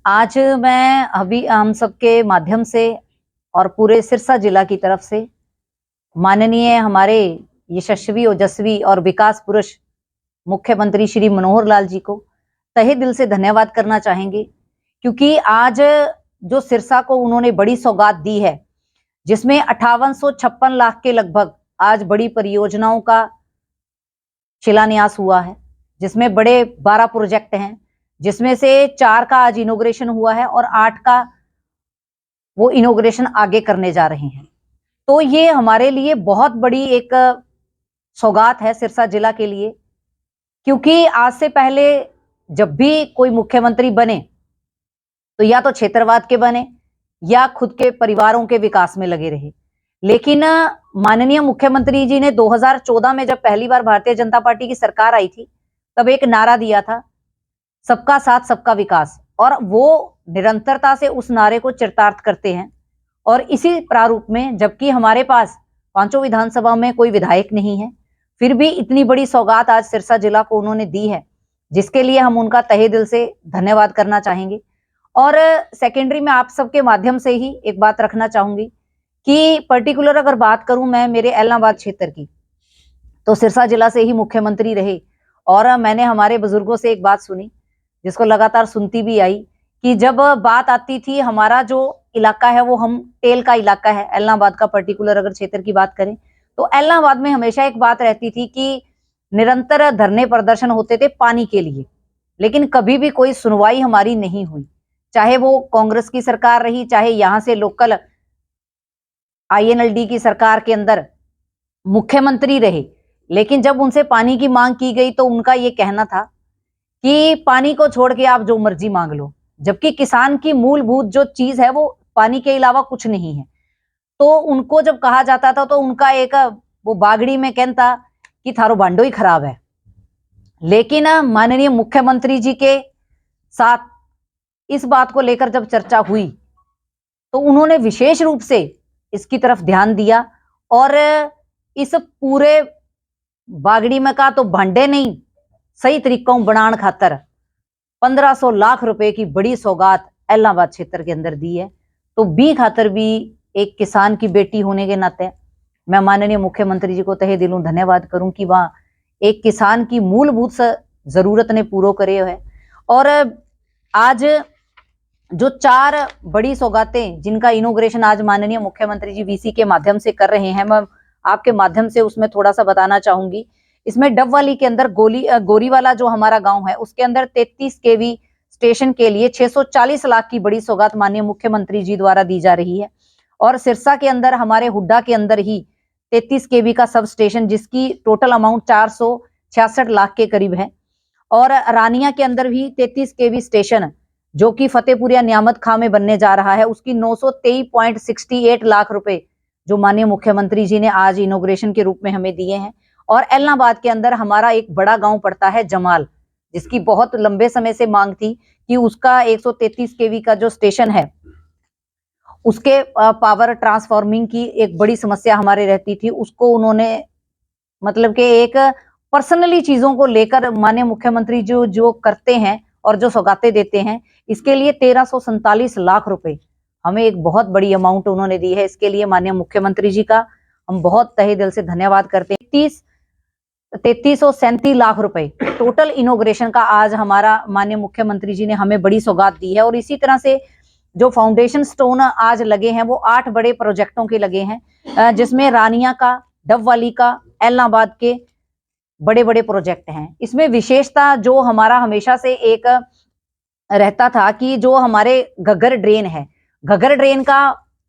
आज मैं अभी हम सबके माध्यम से और पूरे सिरसा जिला की तरफ से माननीय हमारे यशस्वी, ओजस्वी और विकास पुरुष मुख्यमंत्री श्री मनोहर लाल जी को तहे दिल से धन्यवाद करना चाहेंगे, क्योंकि आज जो सिरसा को उन्होंने बड़ी सौगात दी है, जिसमें 5856 लाख के लगभग आज बड़ी परियोजनाओं का शिलान्यास हुआ है, जिसमें बड़े 12 प्रोजेक्ट हैं, जिसमें से 4 का आज इनॉग्रेशन हुआ है और 8 का वो इनॉग्रेशन आगे करने जा रहे हैं। तो ये हमारे लिए बहुत बड़ी एक सौगात है सिरसा जिला के लिए, क्योंकि आज से पहले जब भी कोई मुख्यमंत्री बने तो या तो क्षेत्रवाद के बने या खुद के परिवारों के विकास में लगे रहे। लेकिन माननीय मुख्यमंत्री जी ने 2014 में जब पहली बार भारतीय जनता पार्टी की सरकार आई थी, तब एक नारा दिया था, सबका साथ सबका विकास, और वो निरंतरता से उस नारे को चरितार्थ करते हैं। और इसी प्रारूप में, जबकि हमारे पास पांचों विधानसभा में कोई विधायक नहीं है, फिर भी इतनी बड़ी सौगात आज सिरसा जिला को उन्होंने दी है, जिसके लिए हम उनका तहे दिल से धन्यवाद करना चाहेंगे। और सेकेंडरी में आप सबके माध्यम से ही एक बात रखना चाहूंगी कि पर्टिकुलर अगर बात करूं मैं मेरे एलनाबाद क्षेत्र की, तो सिरसा जिला से ही मुख्यमंत्री रहे। और मैंने हमारे बुजुर्गों से एक बात सुनी, जिसको लगातार सुनती भी आई, कि जब बात आती थी, हमारा जो इलाका है वो हम टेल का इलाका है, एलनाबाद का पर्टिकुलर अगर क्षेत्र की बात करें, तो एलनाबाद में हमेशा एक बात रहती थी कि निरंतर धरने प्रदर्शन होते थे पानी के लिए, लेकिन कभी भी कोई सुनवाई हमारी नहीं हुई। चाहे वो कांग्रेस की सरकार रही, चाहे यहां से लोकल INLD की सरकार के अंदर मुख्यमंत्री रहे, लेकिन जब उनसे पानी की मांग की गई तो उनका ये कहना था कि पानी को छोड़ के आप जो मर्जी मांग लो, जबकि किसान की मूलभूत जो चीज है वो पानी के अलावा कुछ नहीं है। तो उनको जब कहा जाता था तो उनका एक वो बागड़ी में कहता कि थारो भांडो ही खराब है। लेकिन माननीय मुख्यमंत्री जी के साथ इस बात को लेकर जब चर्चा हुई तो उन्होंने विशेष रूप से इसकी तरफ ध्यान दिया, और इस पूरे बागड़ी में का तो भांडे नहीं, सही तरीकों बनान खातर 1500 लाख रुपए की बड़ी सौगात एलनाबाद क्षेत्र के अंदर दी है। तो बी खातर भी एक किसान की बेटी होने के नाते मैं माननीय मुख्यमंत्री जी को तहे दिलों धन्यवाद करूं कि वहां एक किसान की मूलभूत जरूरत ने पूरा करे है। और आज जो 4 बड़ी सौगातें जिनका इनॉग्रेशन आज माननीय मुख्यमंत्री जी VC के माध्यम से कर रहे हैं, मैं आपके माध्यम से उसमें थोड़ा सा बताना चाहूंगी। इसमें डबवाली के अंदर गोरीवाला जो हमारा गांव है, उसके अंदर 33 kV स्टेशन के लिए 640 लाख की बड़ी सौगात माननीय मुख्यमंत्री जी द्वारा दी जा रही है। और सिरसा के अंदर हमारे हुड्डा के अंदर ही 33 kV का सब स्टेशन, जिसकी टोटल अमाउंट 466 लाख के करीब है। और रानिया के अंदर भी 33 kV स्टेशन, जो कि फतेहपुरिया नियामत खां में बनने जा रहा है, उसकी 923.68 लाख रुपए जो माननीय मुख्यमंत्री जी ने आज इनॉग्रेशन के रूप में हमें दिए हैं। और एलनाबाद के अंदर हमारा एक बड़ा गांव पड़ता है जमाल, जिसकी बहुत लंबे समय से मांग थी कि उसका 133 kV का जो स्टेशन है, उसके पावर ट्रांसफॉर्मिंग की एक बड़ी समस्या हमारे रहती थी। उसको उन्होंने मतलब कि एक पर्सनली चीजों को लेकर माननीय मुख्यमंत्री जो जो करते हैं और जो सौगातें देते हैं, इसके लिए 1347 लाख रुपए हमें एक बहुत बड़ी अमाउंट उन्होंने दी है। इसके लिए माननीय मुख्यमंत्री जी का हम बहुत तहे दिल से धन्यवाद करते हैं। 3337 लाख रुपए टोटल इनॉग्रेशन का आज हमारा माननीय मुख्यमंत्री जी ने हमें बड़ी सौगात दी है। और इसी तरह से जो फाउंडेशन स्टोन आज लगे हैं वो 8 बड़े प्रोजेक्टों के लगे हैं, जिसमें रानिया का, डबवाली का, एलनाबाद के बड़े बड़े प्रोजेक्ट हैं। इसमें विशेषता जो हमारा हमेशा से एक रहता था कि जो हमारे घग्गर ड्रेन है, घग्गर ड्रेन का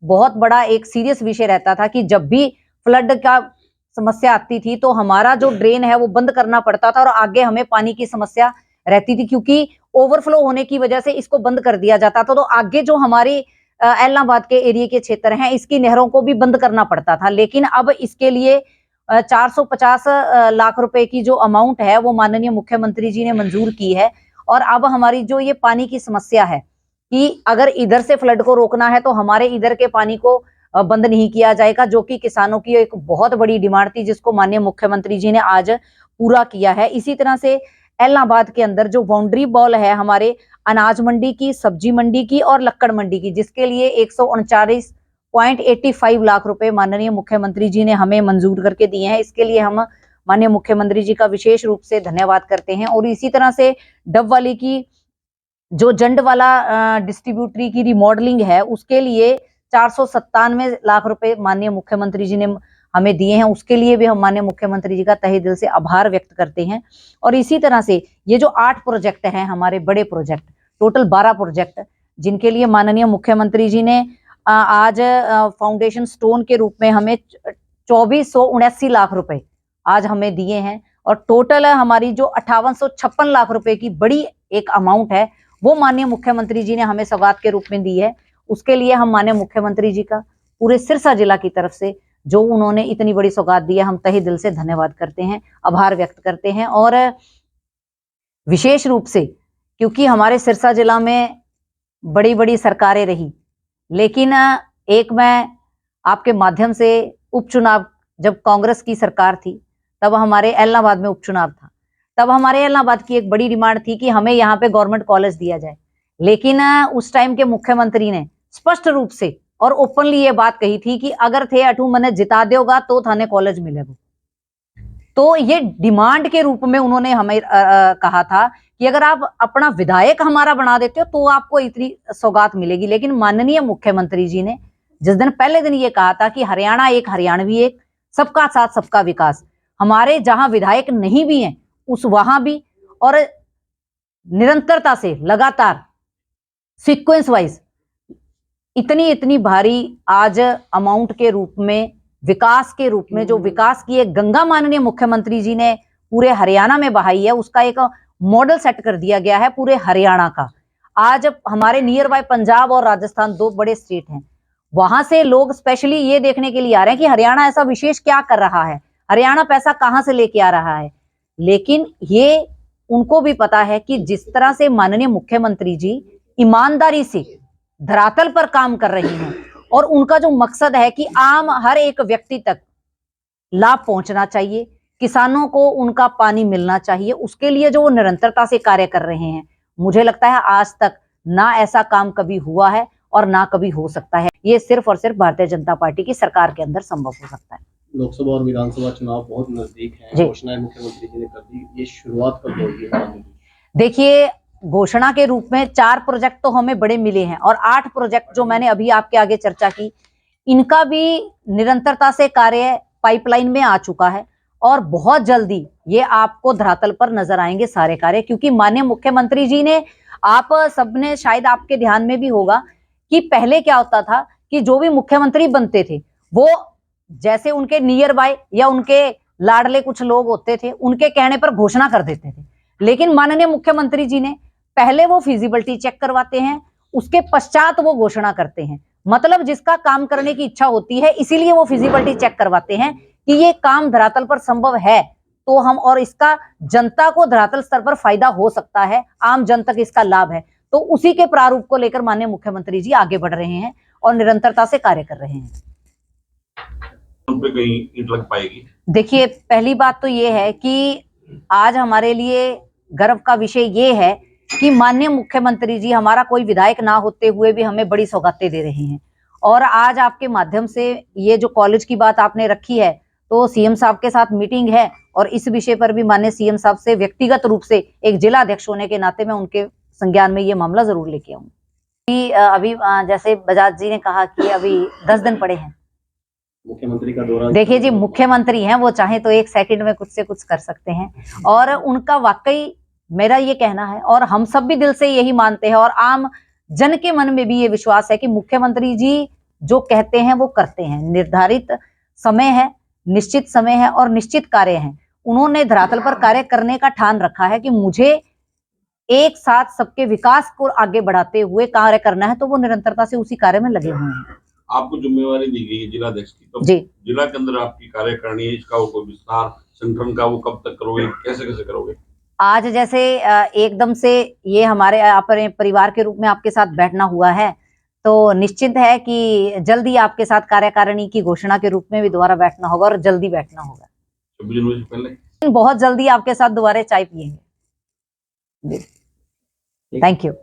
बहुत बड़ा एक सीरियस विषय रहता था कि जब भी फ्लड का समस्या आती थी तो हमारा जो ड्रेन है वो बंद करना पड़ता था और आगे हमें पानी की समस्या रहती थी, क्योंकि ओवरफ्लो होने की वजह से इसको बंद कर दिया जाता था। तो आगे जो हमारी एलनाबाद के एरिया के क्षेत्र हैं, इसकी नहरों को भी बंद करना पड़ता था। लेकिन अब इसके लिए 450 लाख रुपए की जो अमाउंट है वो माननीय मुख्यमंत्री जी ने मंजूर की है। और अब हमारी जो ये पानी की समस्या है कि अगर इधर से फ्लड को रोकना है तो हमारे इधर के पानी को बंद नहीं किया जाएगा, जो कि किसानों की एक बहुत बड़ी डिमांड थी, जिसको माननीय मुख्यमंत्री जी ने आज पूरा किया है। इसी तरह से एलनाबाद के अंदर जो बाउंड्री बॉल है हमारे अनाज मंडी की, सब्जी मंडी की और लक्कड़ मंडी की, जिसके लिए 139.85 लाख रुपए माननीय मुख्यमंत्री जी ने हमें मंजूर करके दिए हैं। इसके लिए हम माननीय मुख्यमंत्री जी का विशेष रूप से धन्यवाद करते हैं। और इसी तरह से डबवाली की जो जंड वाला डिस्ट्रीब्यूटरी की रिमॉडलिंग है, उसके लिए 497 लाख रुपए माननीय मुख्यमंत्री जी ने हमें दिए हैं। उसके लिए भी हम माननीय मुख्यमंत्री जी का तहे दिल से आभार व्यक्त करते हैं। और इसी तरह से ये जो 8 प्रोजेक्ट हैं, हमारे बड़े प्रोजेक्ट, टोटल 12 प्रोजेक्ट, जिनके लिए माननीय मुख्यमंत्री जी ने आज फाउंडेशन स्टोन के रूप में हमें 2479 लाख रुपए आज हमें दिए हैं। और टोटल हमारी जो 5856 लाख रुपए की बड़ी एक अमाउंट है, वो माननीय मुख्यमंत्री जी ने हमें सौगात के रूप में दी है। उसके लिए हम माननीय मुख्यमंत्री जी का पूरे सिरसा जिला की तरफ से, जो उन्होंने इतनी बड़ी सौगात दी है, हम तहे दिल से धन्यवाद करते हैं, आभार व्यक्त करते हैं। और विशेष रूप से क्योंकि हमारे सिरसा जिला में बड़ी बड़ी सरकारें रही, लेकिन एक मैं आपके माध्यम से उपचुनाव, जब कांग्रेस की सरकार थी तब हमारे एलनाबाद में उपचुनाव था, तब हमारे एलनाबाद की एक बड़ी डिमांड थी कि हमें यहाँ पे गवर्नमेंट कॉलेज दिया जाए। लेकिन उस टाइम के मुख्यमंत्री ने स्पष्ट रूप से और ओपनली ये बात कही थी कि अगर थे अठू मने जिता देगा तो थाने कॉलेज मिलेगा। तो ये डिमांड के रूप में उन्होंने हमें कहा था कि अगर आप अपना विधायक हमारा बना देते हो तो आपको इतनी सौगात मिलेगी। लेकिन माननीय मुख्यमंत्री जी ने जिस दिन पहले दिन ये कहा था कि हरियाणा एक, हरियाणवी एक, सबका साथ सबका विकास, हमारे जहां विधायक नहीं भी हैं उस वहां भी, और निरंतरता से लगातार सीक्वेंस वाइज इतनी भारी आज अमाउंट के रूप में, विकास के रूप में, जो विकास की एक गंगा माननीय मुख्यमंत्री जी ने पूरे हरियाणा में बहाई है, उसका एक मॉडल सेट कर दिया गया है पूरे हरियाणा का। आज हमारे नियर बाय पंजाब और राजस्थान 2 बड़े स्टेट हैं, वहां से लोग स्पेशली ये देखने के लिए आ रहे हैं कि हरियाणा ऐसा विशेष क्या कर रहा है, हरियाणा पैसा कहां से लेके आ रहा है। लेकिन ये उनको भी पता है कि जिस तरह से माननीय मुख्यमंत्री जी ईमानदारी से धरातल पर काम कर रही हैं और उनका जो मकसद है कि आम हर एक व्यक्ति तक लाभ पहुंचना चाहिए, किसानों को उनका पानी मिलना चाहिए, उसके लिए जो वो निरंतरता से कार्य कर रहे हैं, मुझे लगता है आज तक ना ऐसा काम कभी हुआ है और ना कभी हो सकता है। ये सिर्फ और सिर्फ भारतीय जनता पार्टी की सरकार के अंदर संभव हो सकता है। लोकसभा और विधानसभा चुनाव बहुत नजदीक हैं, घोषणाएं मुख्यमंत्री जी ने कर दी, ये शुरुआत कब होगी? देखिए, घोषणा के रूप में 4 प्रोजेक्ट तो हमें बड़े मिले हैं और 8 प्रोजेक्ट जो मैंने अभी आपके आगे चर्चा की, इनका भी निरंतरता से कार्य पाइपलाइन में आ चुका है और बहुत जल्दी ये आपको धरातल पर नजर आएंगे सारे कार्य। क्योंकि माननीय मुख्यमंत्री जी ने, आप सबने शायद आपके ध्यान में भी होगा कि पहले क्या होता था कि जो भी मुख्यमंत्री बनते थे वो जैसे उनके नियर बाय या उनके लाडले कुछ लोग होते थे, उनके कहने पर घोषणा कर देते थे। लेकिन माननीय मुख्यमंत्री जी ने पहले वो फिजिबिलिटी चेक करवाते हैं, उसके पश्चात वो घोषणा करते हैं। मतलब जिसका काम करने की इच्छा होती है, इसीलिए वो फिजिबिलिटी चेक करवाते हैं कि ये काम धरातल पर संभव है तो हम, और इसका जनता को धरातल स्तर पर फायदा हो सकता है, आम जन तक इसका लाभ है, तो उसी के प्रारूप को लेकर माननीय मुख्यमंत्री जी आगे बढ़ रहे हैं और निरंतरता से कार्य कर रहे हैं। पे कहीं ईंट लग पाएगी? देखिए, पहली बात तो ये है कि आज हमारे लिए गर्व का विषय ये है कि माननीय मुख्यमंत्री जी, हमारा कोई विधायक ना होते हुए भी हमें बड़ी सौगातें दे रहे हैं। और आज आपके माध्यम से ये जो कॉलेज की बात आपने रखी है, तो सीएम साहब के साथ मीटिंग है और इस विषय पर भी माननीय सीएम साहब से व्यक्तिगत रूप से एक जिला अध्यक्ष होने के नाते मैं उनके संज्ञान में ये मामला जरूर लेके आऊंगी। अभी जैसे बजाज जी ने कहा कि अभी 10 दिन पड़े हैं मुख्यमंत्री का दौरा। देखिए जी, मुख्यमंत्री हैं, वो चाहे तो 1 सेकंड में कुछ से कुछ कर सकते हैं और उनका वाकई, मेरा ये कहना है और हम सब भी दिल से यही मानते हैं और आम जन के मन में भी ये विश्वास है कि मुख्यमंत्री जी जो कहते हैं वो करते हैं। निर्धारित समय है, निश्चित समय है और निश्चित कार्य हैं। उन्होंने धरातल पर कार्य करने का ठान रखा है कि मुझे एक साथ सबके विकास को आगे बढ़ाते हुए कार्य करना है, तो वो निरंतरता से उसी कार्य में लगे हुए हैं। आपको जिम्मेवारी दी गई है जिला अध्यक्ष की, तो जिला के अंदर आपकी कार्यकारिणी है, इसका वो विस्तार संगठन का वो कब तक करोगे, कैसे कैसे करोगे? आज जैसे एकदम से ये हमारे अपने परिवार के रूप में आपके साथ बैठना हुआ है, तो निश्चित है कि जल्दी आपके साथ कार्यकारिणी की घोषणा के रूप में भी दोबारा बैठना होगा और जल्दी बैठना होगा। 26 जनवरी से पहले बहुत जल्दी आपके साथ दोबारा चाय पिएंगे। Thank you.